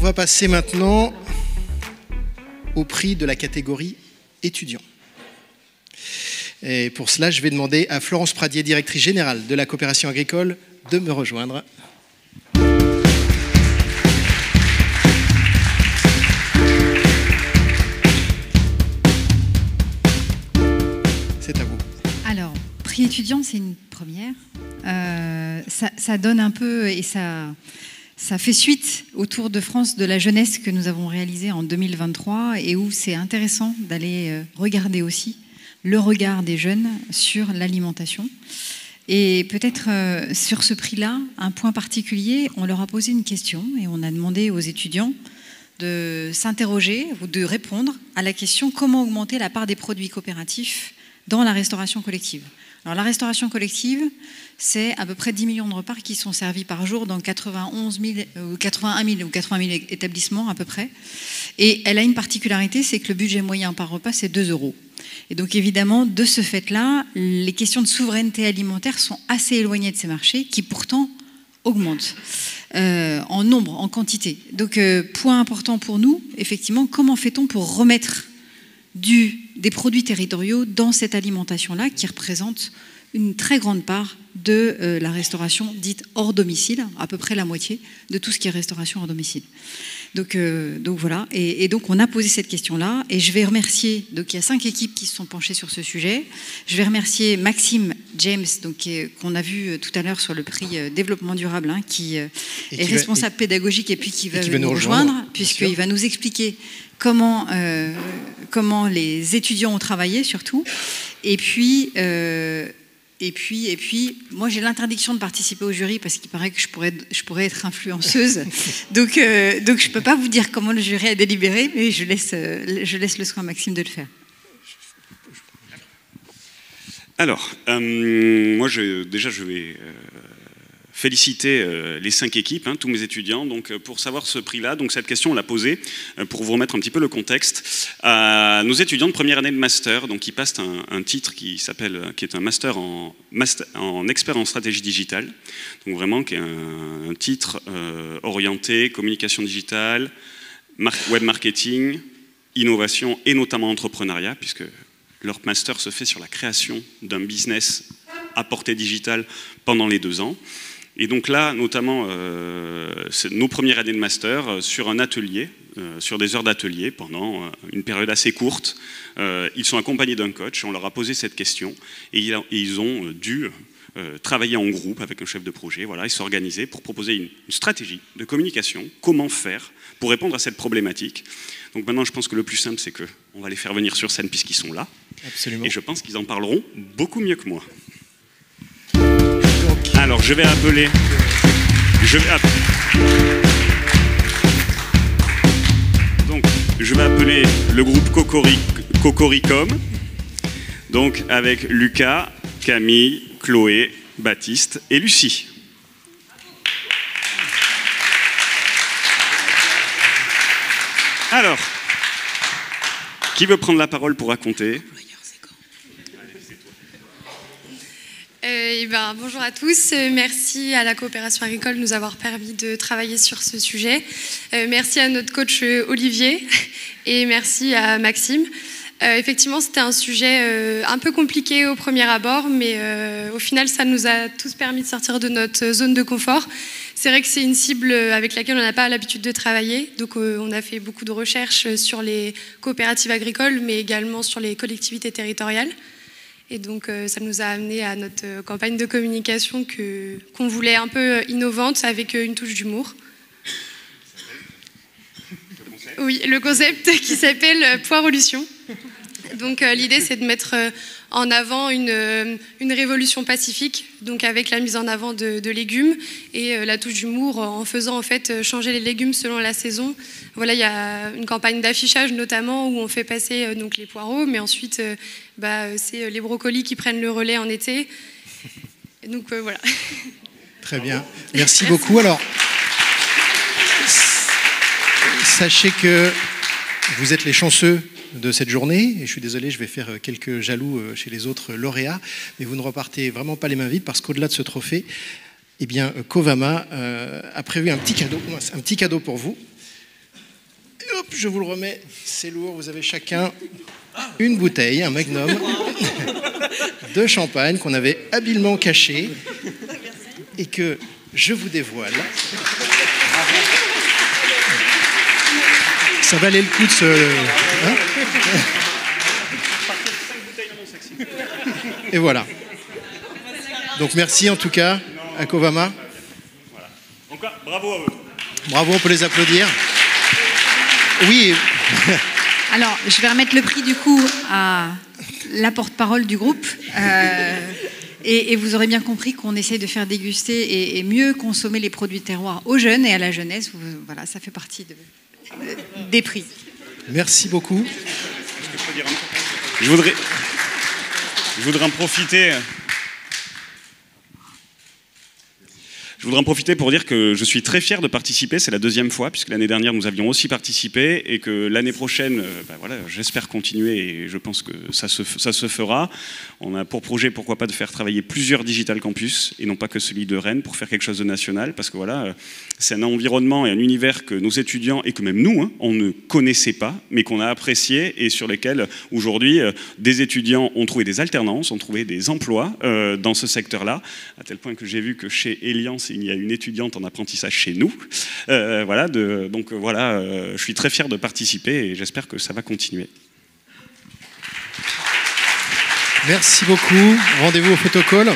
va passer maintenant au prix de la catégorie étudiant. Et pour cela, je vais demander à Florence Pradier, directrice générale de la coopération agricole, de me rejoindre. C'est à vous. Alors, prix étudiant, c'est une première. Ça donne un peu et ça fait suite au Tour de France de la jeunesse que nous avons réalisé en 2023 et où c'est intéressant d'aller regarder aussi le regard des jeunes sur l'alimentation. Et peut-être sur ce prix-là, un point particulier, on leur a posé une question et on a demandé aux étudiants de s'interroger ou de répondre à la question comment augmenter la part des produits coopératifs dans la restauration collective. Alors la restauration collective, c'est à peu près 10 millions de repas qui sont servis par jour dans 81 000 établissements à peu près. Et elle a une particularité, c'est que le budget moyen par repas, c'est 2 €. Et donc évidemment, de ce fait-là, les questions de souveraineté alimentaire sont assez éloignées de ces marchés qui pourtant augmentent en nombre, en quantité. Donc point important pour nous, effectivement, comment fait-on pour remettre des produits territoriaux dans cette alimentation-là qui représente une très grande part de la restauration dite hors domicile, à peu près la moitié de tout ce qui est restauration hors domicile. Donc voilà, et donc on a posé cette question-là, et je vais remercier, donc il y a 5 équipes qui se sont penchées sur ce sujet. Je vais remercier Maxime James, qu'on a vu tout à l'heure sur le prix développement durable, qui est responsable pédagogique et puis qui va nous rejoindre, puisqu'il va nous expliquer comment les étudiants ont travaillé surtout, et puis moi j'ai l'interdiction de participer au jury parce qu'il paraît que je pourrais être influenceuse, donc je peux pas vous dire comment le jury a délibéré, mais je laisse le soin à Maxime de le faire. Alors, moi je vais féliciter les 5 équipes, tous mes étudiants, donc pour savoir ce prix-là. Donc cette question, on l'a posée pour vous remettre un petit peu le contexte à nos étudiants de première année de master, donc qui passent un titre qui est un master en expert en stratégie digitale, donc vraiment qui est un titre orienté communication digitale, web marketing, innovation et notamment entrepreneuriat, puisque leur master se fait sur la création d'un business à portée digitale pendant les 2 ans. Et donc là, notamment, c'est nos premières années de master sur un atelier, sur des heures d'atelier pendant une période assez courte. Ils sont accompagnés d'un coach, on leur a posé cette question et ils ont dû travailler en groupe avec un chef de projet, voilà, et s'organiser pour proposer une stratégie de communication, comment faire pour répondre à cette problématique. Donc maintenant, je pense que le plus simple, c'est qu'on va les faire venir sur scène puisqu'ils sont là. Absolument. Et je pense qu'ils en parleront beaucoup mieux que moi. Alors, je vais appeler le groupe Cocoricom, donc avec Lucas, Camille, Chloé, Baptiste et Lucie. Alors, qui veut prendre la parole pour raconter ? Bonjour à tous, merci à la coopération agricole de nous avoir permis de travailler sur ce sujet. Merci à notre coach Olivier et merci à Maxime. Effectivement, c'était un sujet un peu compliqué au premier abord, mais au final, ça nous a tous permis de sortir de notre zone de confort. C'est vrai que c'est une cible avec laquelle on n'a pas l'habitude de travailler, donc on a fait beaucoup de recherches sur les coopératives agricoles, mais également sur les collectivités territoriales. Et donc, ça nous a amené à notre campagne de communication qu'on voulait un peu innovante, avec une touche d'humour. Oui, le concept qui s'appelle Poirolution. Donc, l'idée, c'est de mettre en avant une révolution pacifique, donc avec la mise en avant de légumes et la touche d'humour en faisant en fait changer les légumes selon la saison. Voilà, il y a une campagne d'affichage notamment où on fait passer donc les poireaux, mais ensuite c'est les brocolis qui prennent le relais en été. Et donc voilà. Très bien, merci beaucoup. Alors, sachez que vous êtes les chanceux de cette journée, et je suis désolé, je vais faire quelques jaloux chez les autres lauréats, mais vous ne repartez vraiment pas les mains vides, parce qu'au-delà de ce trophée, eh bien, Covama a prévu un petit cadeau pour vous. je vous le remets, c'est lourd, vous avez chacun une bouteille, un magnum de champagne qu'on avait habilement caché et que je vous dévoile. Ça valait le coup de se... Hein, et voilà. Donc merci en tout cas à Covama. Voilà. Encore, bravo à eux. Bravo, on peut les applaudir. Oui. Alors, je vais remettre le prix du coup à la porte-parole du groupe. Et vous aurez bien compris qu'on essaie de faire déguster et mieux consommer les produits terroirs aux jeunes et à la jeunesse. Voilà, ça fait partie des prix. Merci beaucoup. Je voudrais en profiter. Je voudrais en profiter pour dire que je suis très fier de participer, c'est la deuxième fois, puisque l'année dernière nous avions aussi participé, et que l'année prochaine, voilà, j'espère continuer, et je pense que ça se fera. On a pour projet, pourquoi pas, de faire travailler plusieurs digital campus, et non pas que celui de Rennes, pour faire quelque chose de national, parce que voilà, c'est un environnement et un univers que nos étudiants, et que même nous, hein, on ne connaissait pas, mais qu'on a apprécié, et sur lesquels, aujourd'hui, des étudiants ont trouvé des alternances, ont trouvé des emplois dans ce secteur-là, à tel point que j'ai vu que chez Eliance, il y a une étudiante en apprentissage chez nous. Voilà, donc voilà, je suis très fier de participer et j'espère que ça va continuer. Merci beaucoup. Rendez-vous au photocall.